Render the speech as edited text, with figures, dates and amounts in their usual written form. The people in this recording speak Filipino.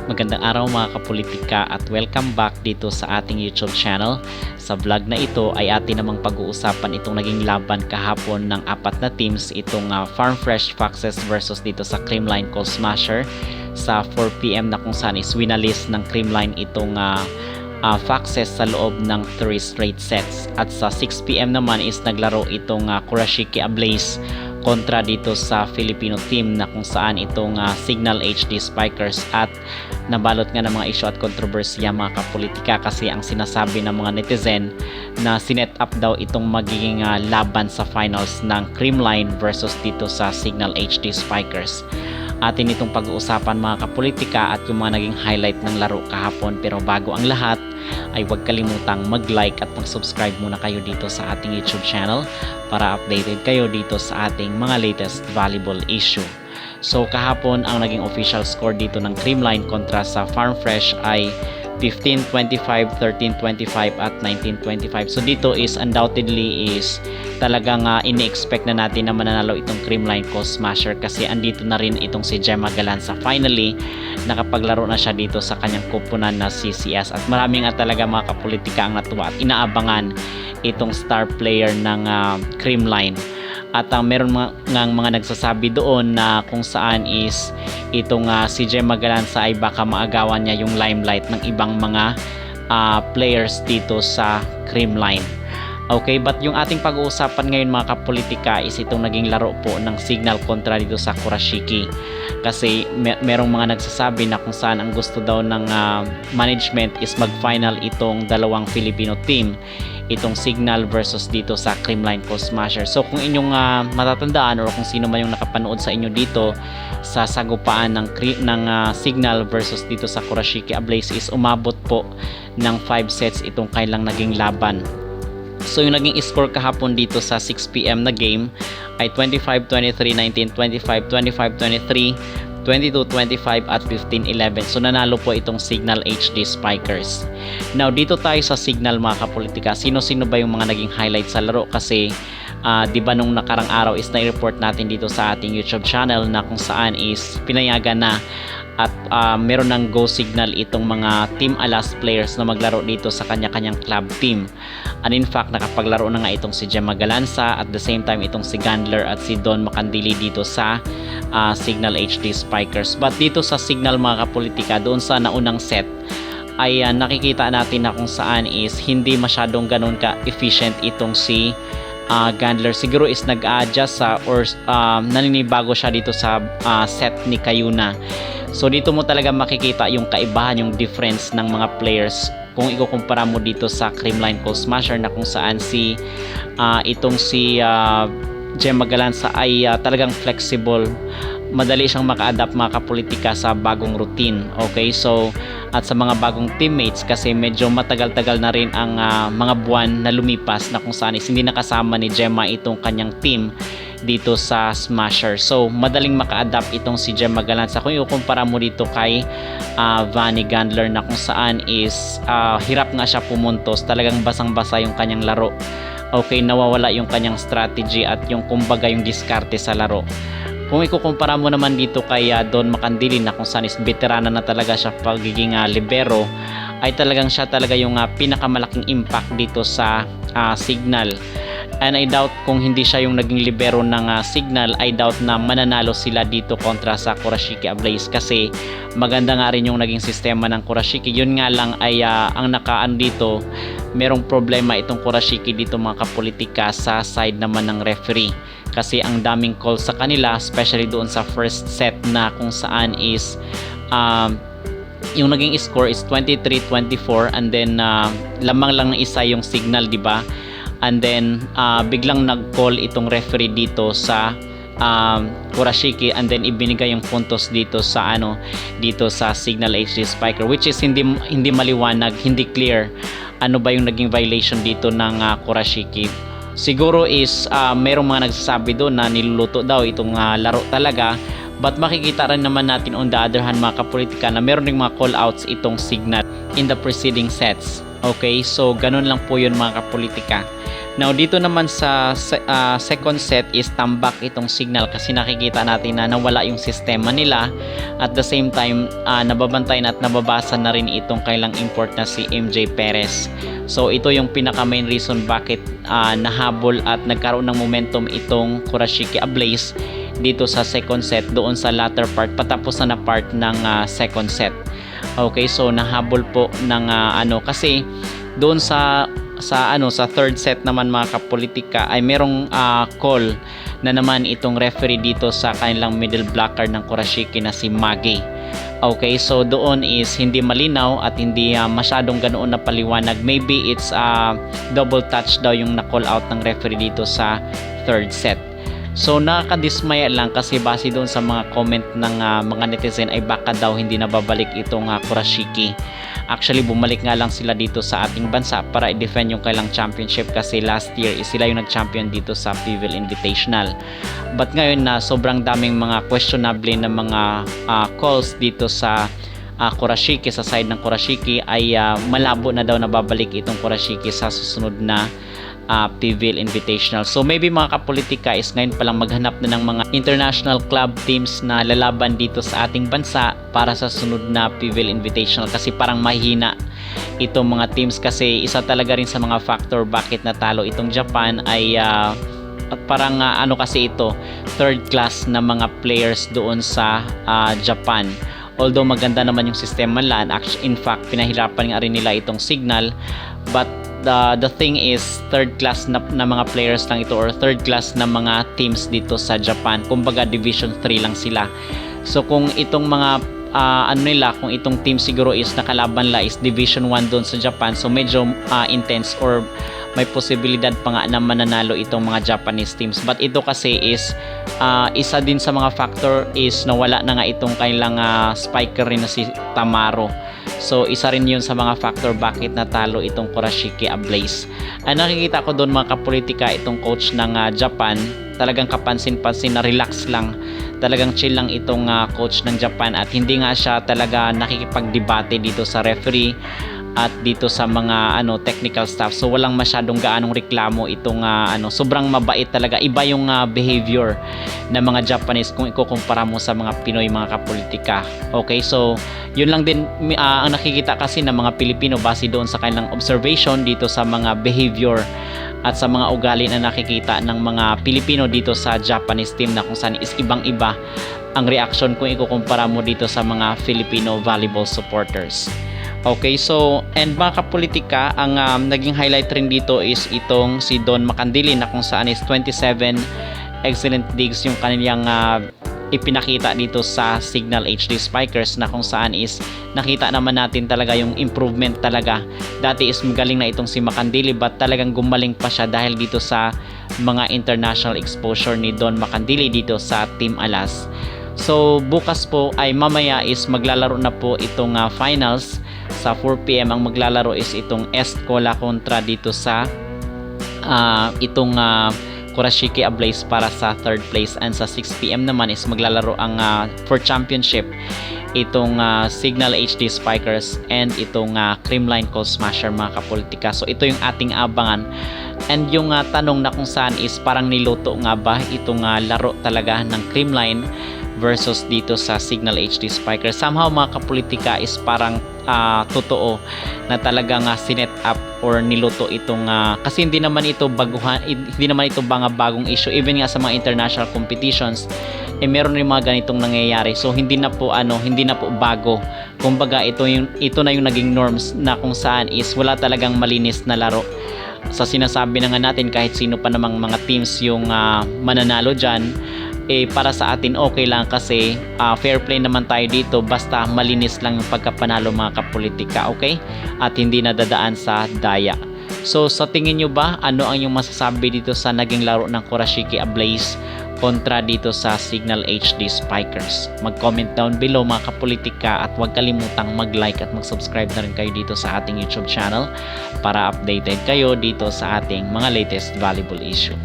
Magandang araw mga kapolitika at welcome back dito sa ating YouTube channel. Sa vlog na ito ay atin namang pag-uusapan itong naging laban kahapon ng apat na teams, itong Farm Fresh Foxes versus dito sa Creamline Cold Smasher sa 4 PM na kung saan is winalis ng Creamline itong Foxes sa loob ng 3 straight sets. At sa 6 PM naman is naglaro itong Kurashiki Ablaze kontra dito sa Filipino team na kung saan itong Signal HD Spikers, at nabalot nga ng mga issue at kontrobersiya mga kapolitika kasi ang sinasabi ng mga netizen na sinet up daw itong magiging laban sa finals ng Creamline versus dito sa Signal HD Spikers. Atin itong pag-uusapan mga kapolitika at yung mga naging highlight ng laro kahapon. Pero bago ang lahat ay huwag kalimutang mag-like at mag-subscribe muna kayo dito sa ating YouTube channel para updated kayo dito sa ating mga latest volleyball issue. So kahapon ang naging official score dito ng Creamline kontra sa Farm Fresh ay 15-25, 13-25 at 19-25. So dito is undoubtedly is talagang ini-expect na natin na mananalo itong Creamline Cold Smasher kasi andito na rin itong si Gemma Galanza. Finally, nakapaglaro na siya dito sa kanyang kupunan na CCS at marami nga talaga mga kapolitika ang natuwa at inaabangan itong star player ng Creamline. At meron mga nagsasabi doon na kung saan is itong si Gemma Galanza ay baka maagawan niya yung limelight ng ibang mga players dito sa Creamline. Okay, but yung ating pag-uusapan ngayon mga kapolitika is itong naging laro po ng Signal kontra dito sa Kurashiki. Kasi merong mga nagsasabi na kung saan ang gusto daw ng management is mag-final itong dalawang Filipino team, itong Signal versus dito sa Creamline Cold Smasher. So kung inyong matatandaan or kung sino man yung nakapanood sa inyo dito sa sagupaan ng Signal versus dito sa Kurashiki Ablaze is umabot po ng 5 sets itong kailang naging laban. So yung naging score kahapon dito sa 6 PM na game ay 25-23, 19-25, 25-23, 22-25 at 15-11. So nanalo po itong Signal HD Spikers. Now dito tayo sa Signal mga kapolitika. Sino-sino ba yung mga naging highlight sa laro? Kasi di ba nung nakarang araw is na-report natin dito sa ating YouTube channel na kung saan is pinayagan na at meron ng go signal itong mga Team Alas players na maglaro dito sa kanya-kanyang club team. And in fact, nakapaglaro na nga itong si Gemma Galanza, at the same time itong si Gandler at si Don Macandili dito sa Signal HD Spikers. But dito sa Signal mga kapolitika, doon sa naunang set ay nakikita natin na kung saan is hindi masyadong ganun ka-efficient itong si Gandler. Siguro is nag-adjust or naninibago siya dito sa set ni Kayuna. So dito mo talaga makikita yung kaibahan, yung difference ng mga players kung ikukumpara mo dito sa Creamline Cold Smasher na kung saan itong si Gemma Galanza ay talagang flexible, madali siyang maka-adapt mga kapolitika sa bagong routine. Okay, so at sa mga bagong teammates kasi medyo matagal-tagal na rin ang mga buwan na lumipas na kung saan is hindi nakasama ni Gemma itong kanyang team dito sa Smasher. So madaling maka-adapt itong si Gemma Galanza kung ikukumpara mo dito kay Vanny Gandler na kung saan is hirap nga siya pumuntos, talagang basang-basa yung kanyang laro. Okay, nawawala yung kanyang strategy at yung kumbaga yung diskarte sa laro. Kung ikukumpara mo naman dito kay Don Macandili na kung saan is veterana na talaga siya pagiging libero, ay talagang siya talaga yung pinakamalaking impact dito sa Signal. And I doubt kung hindi siya yung naging libero ng Signal, I doubt na mananalo sila dito kontra sa Kurashiki Ablaze kasi maganda nga rin yung naging sistema ng Kurashiki. Yun nga lang ay ang nakaan dito, merong problema itong Kurashiki dito mga kapolitika sa side naman ng referee. Kasi ang daming calls sa kanila, especially doon sa first set na kung saan is yung naging score is 23-24 and then lamang lang ng isa yung Signal, di ba? And then biglang nag-call itong referee dito sa Kurashiki and then ibinigay yung puntos dito sa dito sa Signal HD Spiker, which is hindi maliwanag, hindi clear ano ba yung naging violation dito ng Kurashiki. Siguro is merong mga nagsasabi doon na niluluto daw itong laro talaga, but makikita rin naman natin on the other hand mga kapolitika na meron ring mga call outs itong Signal in the preceding sets. Okay, so ganun lang po yun mga kapolitika. Now dito naman sa second set is tambak itong Signal kasi nakikita natin na nawala yung sistema nila. At the same time, nababantayan at nababasa na rin itong kailang import na si MJ Perez. So ito yung pinaka main reason bakit nahabol at nagkaroon ng momentum itong Kurashiki Ablaze dito sa second set doon sa latter part, patapos na part ng second set. Okay, so nahabol po ng kasi doon sa third set naman mga kapolitika ay merong call na naman itong referee dito sa kanilang middle blocker ng Kurashiki na si Magi. Okay, so doon is hindi malinaw at hindi masyadong ganoon na paliwanag. Maybe it's double touch daw yung na-call out ng referee dito sa third set. So nakakadismaya lang kasi base doon sa mga comment ng mga netizen ay baka daw hindi na babalik itong Kurashiki. Actually bumalik nga lang sila dito sa ating bansa para i-defend yung kailang championship kasi last year sila yung nag-champion dito sa PVL Invitational. But ngayon na sobrang daming mga questionable na mga calls dito sa Kurashiki, sa side ng Kurashiki ay malabo na daw na babalik itong Kurashiki sa susunod na PVL Invitational. So maybe mga kapolitika is ngayon palang maghanap na ng mga international club teams na lalaban dito sa ating bansa para sa sunod na PVL Invitational kasi parang mahina itong mga teams kasi isa talaga rin sa mga factor bakit natalo itong Japan ay parang kasi ito third class na mga players doon sa Japan. Although maganda naman yung sistema nila, in fact pinahirapan nga rin nila itong Signal, but the thing is third class na mga players lang ito or third class na mga teams dito sa Japan. Kumbaga division 3 lang sila. So kung itong mga kung itong team siguro is nakalaban la is division 1 doon sa Japan, so medyo intense or may posibilidad pa nga na mananalo itong mga Japanese teams. But ito kasi is isa din sa mga factor is nawala na nga itong kailang spiker rin na si Tamaro. So isa rin yun sa mga factor bakit natalo itong Kurashiki Ablaze. Nakikita ko doon mga kapolitika itong coach ng Japan, talagang kapansin-pansin na relax lang, talagang chill lang itong coach ng Japan at hindi nga siya talaga nakikipagdebate dito sa referee at dito sa mga technical staff. So walang masyadong gaanong reklamo itong sobrang mabait talaga. Iba yung behavior ng mga Japanese kung ikukumpara mo sa mga Pinoy mga kapolitika. Okay, so yun lang din ang nakikita kasi ng mga Pilipino base doon sa kanilang observation dito sa mga behavior at sa mga ugali na nakikita ng mga Pilipino dito sa Japanese team na kung saan is ibang-iba ang reaction kung ikukumpara mo dito sa mga Filipino volleyball supporters. Okay, so and mga kapolitika, ang naging highlight rin dito is itong si Don Macandili na kung saan is 27 excellent digs yung kanilang ipinakita dito sa Signal HD Spikers na kung saan is nakita naman natin talaga yung improvement talaga. Dati is magaling na itong si Macandili but talagang gumaling pa siya dahil dito sa mga international exposure ni Don Macandili dito sa Team Alas. So bukas po ay mamaya is maglalaro na po itong finals. Sa 4 PM ang maglalaro is itong Escola kontra dito sa itong Kurashiki Ablaze para sa third place, and sa 6 PM naman is maglalaro ang for championship itong Signal HD Spikers and itong Creamline Cold Smasher mga kapolitika. So ito yung ating abangan. And yung tanong na kung saan is parang niluto nga ba itong laro talaga ng Creamline versus dito sa Signal HD Spikers. Somehow mga kapolitika is parang totoo na talagang sinet up or niluto itong kasi hindi naman ito baguhan, hindi naman ito bagong issue. Even nga sa mga international competitions meron rin mga ganitong nangyayari. So hindi na po bago. Kumbaga ito na yung naging norms na kung saan is wala talagang malinis na laro. Sa sinasabi na nga natin kahit sino pa namang mga teams yung mananalo dyan, para sa atin okay lang kasi fair play naman tayo dito basta malinis lang yung pagkapanalo mga kapolitika, okay? At hindi nadadaan sa daya. So sa tingin nyo ba, ano ang yung masasabi dito sa naging laro ng Kurashiki Ablaze kontra dito sa Signal HD Spikers? Mag-comment down below mga kapolitika at huwag kalimutang mag-like at mag-subscribe na rin kayo dito sa ating YouTube channel para updated kayo dito sa ating mga latest volleyball issue.